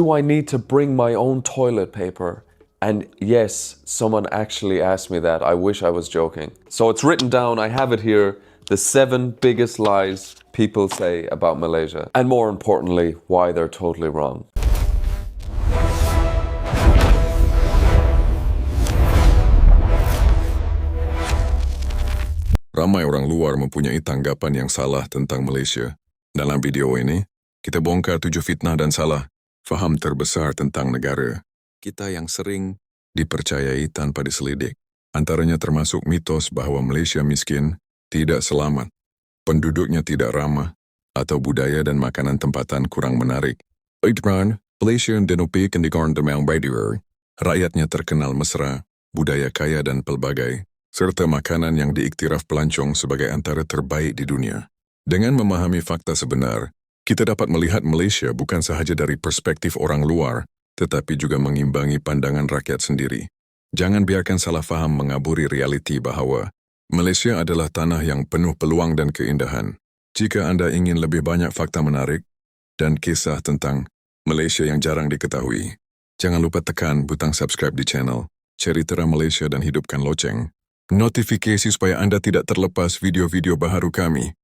Do I need to bring my own toilet paper? And yes, someone actually asked me that. I wish I was joking. So it's written down, I have it here, the 7 biggest lies people say about Malaysia. And more importantly, why they're totally wrong. Ramai orang luar mempunyai tanggapan yang salah tentang Malaysia. Dalam video ini, kita bongkar 7 fitnah dan salah faham terbesar tentang negara kita yang sering dipercayai tanpa diselidik. Antaranya termasuk mitos bahawa Malaysia miskin, tidak selamat, penduduknya tidak ramah, atau budaya dan makanan tempatan kurang menarik. Malaysia dan negara rakyatnya terkenal mesra, budaya kaya dan pelbagai, serta makanan yang diiktiraf pelancong sebagai antara terbaik di dunia. Dengan memahami fakta sebenar, kita dapat melihat Malaysia bukan sahaja dari perspektif orang luar, tetapi juga mengimbangi pandangan rakyat sendiri. Jangan biarkan salah faham mengaburi realiti bahawa Malaysia adalah tanah yang penuh peluang dan keindahan. Jika anda ingin lebih banyak fakta menarik dan kisah tentang Malaysia yang jarang diketahui, jangan lupa tekan butang subscribe di channel Cerita Malaysia dan hidupkan loceng notifikasi supaya anda tidak terlepas video-video baharu kami.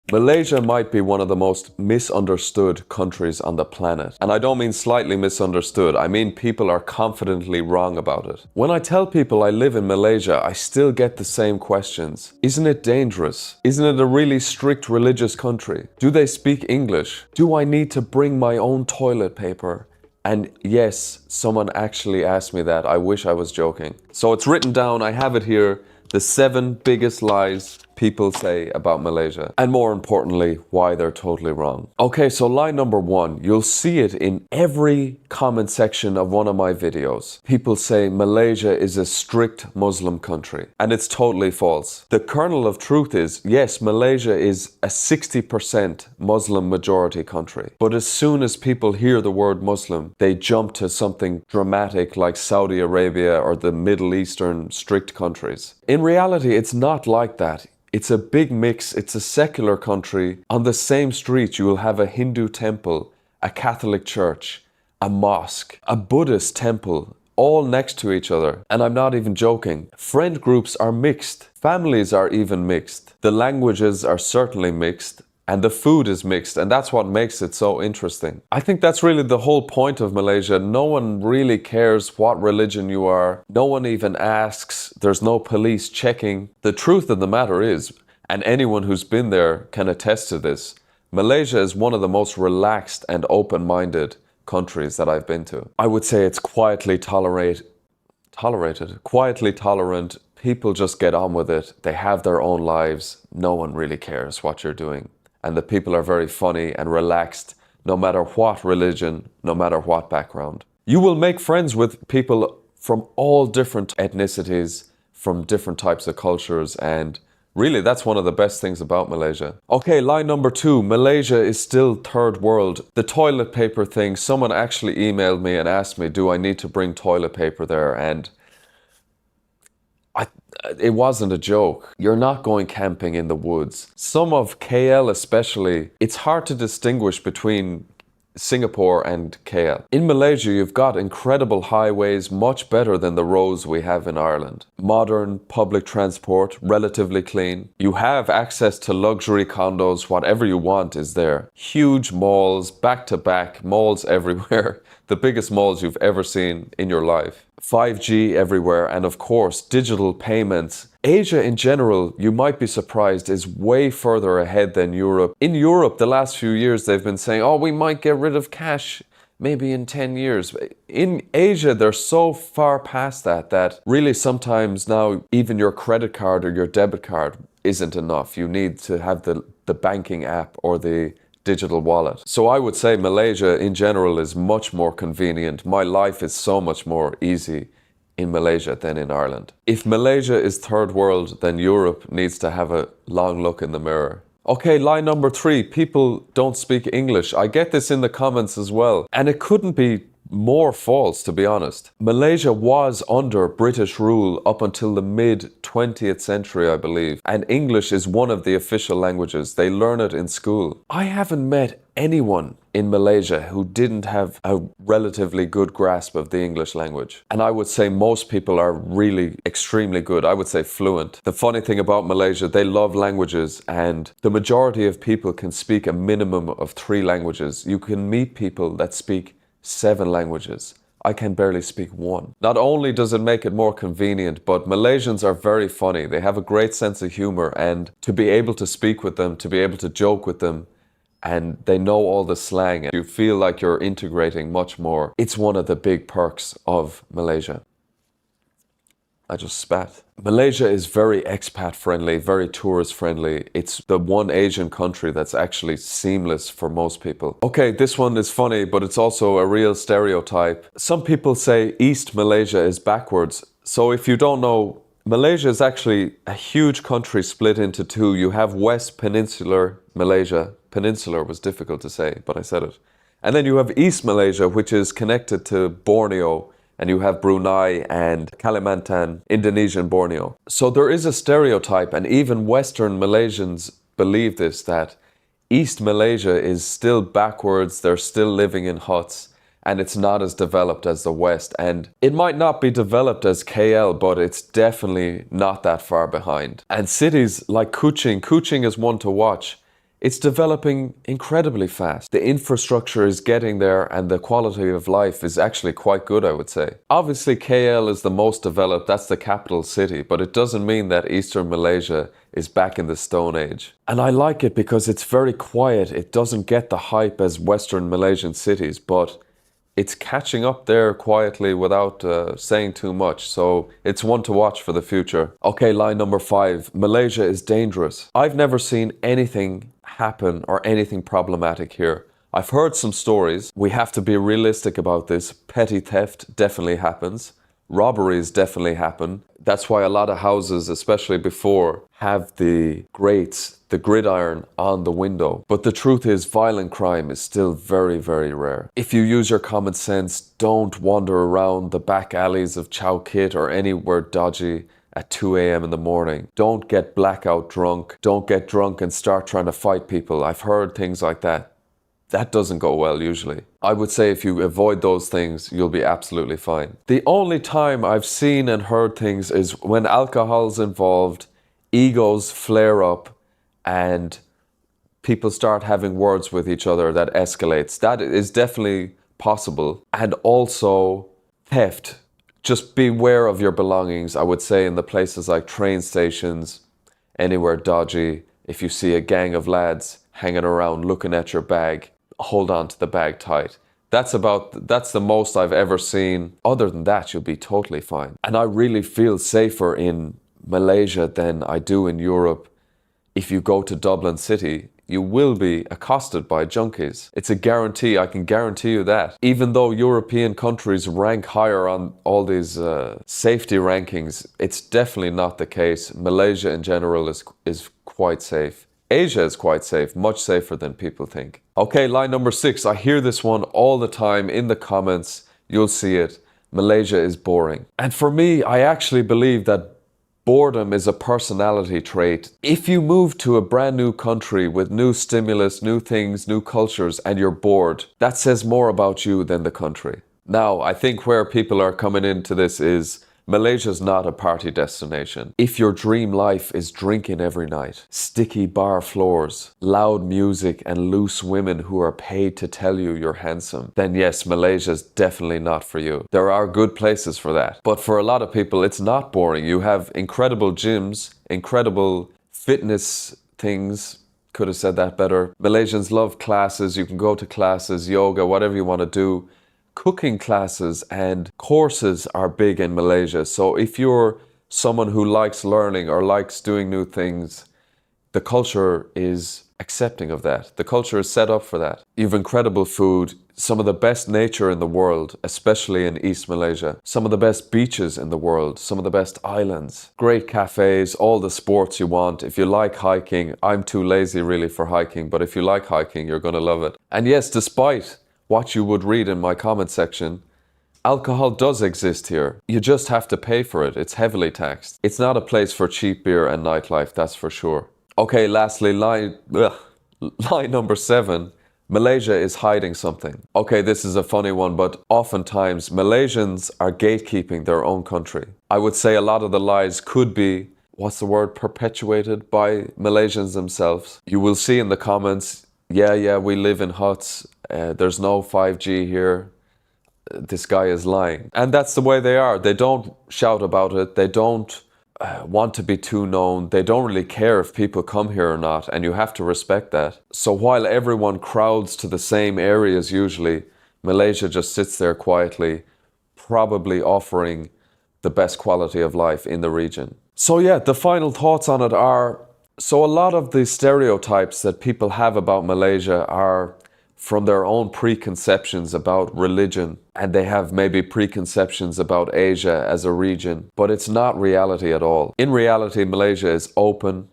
Malaysia might be one of the most misunderstood countries on the planet. And I don't mean slightly misunderstood, I mean people are confidently wrong about it. When I tell people I live in Malaysia, I still get the same questions. Isn't it dangerous? Isn't it a really strict religious country? Do they speak English? Do I need to bring my own toilet paper? And yes, someone actually asked me that. I wish I was joking. So it's written down, I have it here, the 7 biggest lies people say about Malaysia. And more importantly, why they're totally wrong. Okay, so lie number 1. You'll see it in every comment section of one of my videos. People say Malaysia is a strict Muslim country. And it's totally false. The kernel of truth is, yes, Malaysia is a 60% Muslim majority country. But as soon as people hear the word Muslim, they jump to something dramatic like Saudi Arabia or the Middle Eastern strict countries. In reality, it's not like that. It's a big mix. It's a secular country. On the same street, you will have a Hindu temple, a Catholic church, a mosque, a Buddhist temple, all next to each other. And I'm not even joking. Friend groups are mixed. Families are even mixed. The languages are certainly mixed. And the food is mixed, and that's what makes it so interesting. I think that's really the whole point of Malaysia. No one really cares what religion you are. No one even asks. There's no police checking. The truth of the matter is, and anyone who's been there can attest to this, Malaysia is one of the most relaxed and open-minded countries that I've been to. I would say it's quietly quietly tolerant. People just get on with it. They have their own lives. No one really cares what you're doing. And the people are very funny and relaxed, no matter what religion, no matter what background. You will make friends with people from all different ethnicities, from different types of cultures, and really that's one of the best things about Malaysia. Okay, lie number 2, Malaysia is still third world. The toilet paper thing, someone actually emailed me and asked me, do I need to bring toilet paper there? And it wasn't a joke. You're not going camping in the woods. Some of KL especially, it's hard to distinguish between Singapore and KL. In Malaysia, you've got incredible highways, much better than the roads we have in Ireland. Modern public transport, relatively clean. You have access to luxury condos, whatever you want is there. Huge malls, back-to-back, malls everywhere. The biggest malls you've ever seen in your life. 5G everywhere, and of course, digital payments. Asia in general, you might be surprised, is way further ahead than Europe. In Europe, the last few years, they've been saying, oh, we might get rid of cash maybe in 10 years. In Asia, they're so far past that really sometimes now even your credit card or your debit card isn't enough. You need to have the banking app or the digital wallet. So I would say Malaysia in general is much more convenient. My life is so much more easy in Malaysia than in Ireland. If Malaysia is third world, then Europe needs to have a long look in the mirror. Okay, lie number 3, people don't speak English. I get this in the comments as well. And it couldn't be more false, to be honest. Malaysia was under British rule up until the mid-20th century, I believe, and English is one of the official languages. They learn it in school. I haven't met anyone in Malaysia who didn't have a relatively good grasp of the English language. And I would say most people are really extremely good. I would say fluent. The funny thing about Malaysia, they love languages, and the majority of people can speak a minimum of 3 languages. You can meet people that speak 7 languages. I can barely speak 1. Not only does it make it more convenient, but Malaysians are very funny. They have a great sense of humor, and to be able to speak with them, to be able to joke with them, and they know all the slang, and you feel like you're integrating much more. It's one of the big perks of Malaysia. I just spat. Malaysia is very expat friendly, very tourist friendly. It's the one Asian country that's actually seamless for most people. Okay, this one is funny, but it's also a real stereotype. Some people say East Malaysia is backwards. So if you don't know, Malaysia is actually a huge country split into 2. You have West Peninsular Malaysia. Peninsular was difficult to say, but I said it. And then you have East Malaysia, which is connected to Borneo, and you have Brunei and Kalimantan, Indonesian Borneo. So there is a stereotype, and even Western Malaysians believe this, that East Malaysia is still backwards, they're still living in huts, and it's not as developed as the West. And it might not be developed as KL, but it's definitely not that far behind. And cities like Kuching is one to watch. It's developing incredibly fast. The infrastructure is getting there, and the quality of life is actually quite good, I would say. Obviously, KL is the most developed, that's the capital city, but it doesn't mean that Eastern Malaysia is back in the Stone Age. And I like it because it's very quiet. It doesn't get the hype as Western Malaysian cities, but it's catching up there quietly without saying too much. So it's one to watch for the future. Okay, line number 5. Malaysia is dangerous. I've never seen anything happen or anything problematic here. I've heard some stories. We have to be realistic about this. Petty theft definitely happens. Robberies definitely happen. That's why a lot of houses, especially before, have the grates, the gridiron on the window. But the truth is, violent crime is still very, very rare. If you use your common sense, don't wander around the back alleys of Chow Kit or anywhere dodgy at 2 a.m. in the morning. Don't get blackout drunk. Don't get drunk and start trying to fight people. I've heard things like that. That doesn't go well usually. I would say if you avoid those things, you'll be absolutely fine. The only time I've seen and heard things is when alcohol's involved, egos flare up, and people start having words with each other that escalates. That is definitely possible. And also theft. Just beware of your belongings, I would say, in the places like train stations, anywhere dodgy. If you see a gang of lads hanging around looking at your bag, hold on to the bag tight. That's the most I've ever seen. Other than that, you'll be totally fine. And I really feel safer in Malaysia than I do in Europe. If you go to Dublin City, you will be accosted by junkies. It's a guarantee, I can guarantee you that. Even though European countries rank higher on all these safety rankings, it's definitely not the case. Malaysia in general is quite safe. Asia is quite safe, much safer than people think. Okay, line number 6. I hear this one all the time in the comments. You'll see it. Malaysia is boring. And for me, I actually believe that boredom is a personality trait. If you move to a brand new country with new stimulus, new things, new cultures, and you're bored, that says more about you than the country. Now, I think where people are coming into this is Malaysia's not a party destination. If your dream life is drinking every night, sticky bar floors, loud music, and loose women who are paid to tell you you're handsome, then yes, Malaysia's definitely not for you. There are good places for that. But for a lot of people, it's not boring. You have incredible gyms, incredible fitness things. Could have said that better. Malaysians love classes. You can go to classes, yoga, whatever you want to do. Cooking classes and courses are big in Malaysia. So if you're someone who likes learning or likes doing new things, the culture is accepting of that. The culture is set up for that. You have incredible food, some of the best nature in the world, especially in East Malaysia, some of the best beaches in the world, some of the best islands, great cafes, all the sports you want. If you like hiking, I'm too lazy really for hiking, but if you like hiking, you're going to love it. And yes, despite what you would read in my comment section. Alcohol does exist here. You just have to pay for it. It's heavily taxed. It's not a place for cheap beer and nightlife, that's for sure. Okay, lastly, lie number 7. Malaysia is hiding something. Okay, this is a funny one, but oftentimes Malaysians are gatekeeping their own country. I would say a lot of the lies could be, what's the word, perpetuated by Malaysians themselves. You will see in the comments, yeah, we live in huts. There's no 5G here. This guy is lying. And that's the way they are. They don't shout about it. They don't want to be too known. They don't really care if people come here or not, and you have to respect that. So while everyone crowds to the same areas usually, Malaysia just sits there quietly, probably offering the best quality of life in the region. So yeah, the final thoughts on it are, so a lot of the stereotypes that people have about Malaysia are from their own preconceptions about religion, and they have maybe preconceptions about Asia as a region, but it's not reality at all. In reality, Malaysia is open,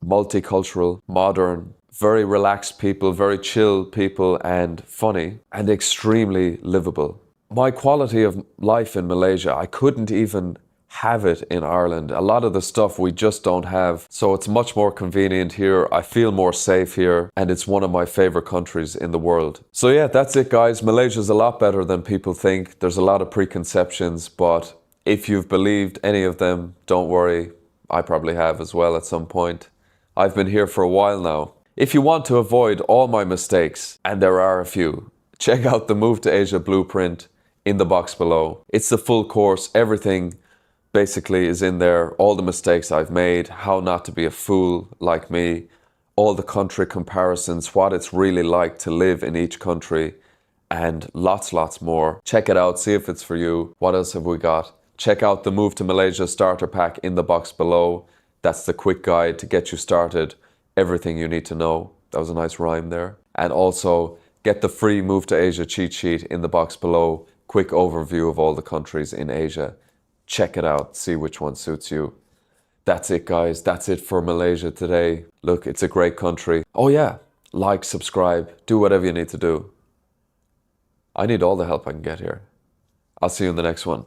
multicultural, modern, very relaxed people, very chill people, and funny, and extremely livable. My quality of life in Malaysia, I couldn't even have it in Ireland. A lot of the stuff we just don't have, so it's much more convenient here. I feel more safe here, and it's one of my favorite countries in the world. So yeah, that's it guys. Malaysia's a lot better than people think. There's a lot of preconceptions, but if you've believed any of them, don't worry. I probably have as well at some point. I've been here for a while now. If you want to avoid all my mistakes, and there are a few, check out the Move to Asia blueprint in the box below. It's the full course, everything basically is in there, all the mistakes I've made, how not to be a fool like me, all the country comparisons, what it's really like to live in each country, and lots more. Check it out, see if it's for you. What else have we got? Check out the Move to Malaysia starter pack in the box below. That's the quick guide to get you started. Everything you need to know. That was a nice rhyme there. And also, get the free Move to Asia cheat sheet in the box below. Quick overview of all the countries in Asia. Check it out, see which one suits you. That's it guys, that's it for Malaysia today. Look, it's a great country. Oh yeah, like, subscribe, do whatever you need to do. I need all the help I can get here. I'll see you in the next one.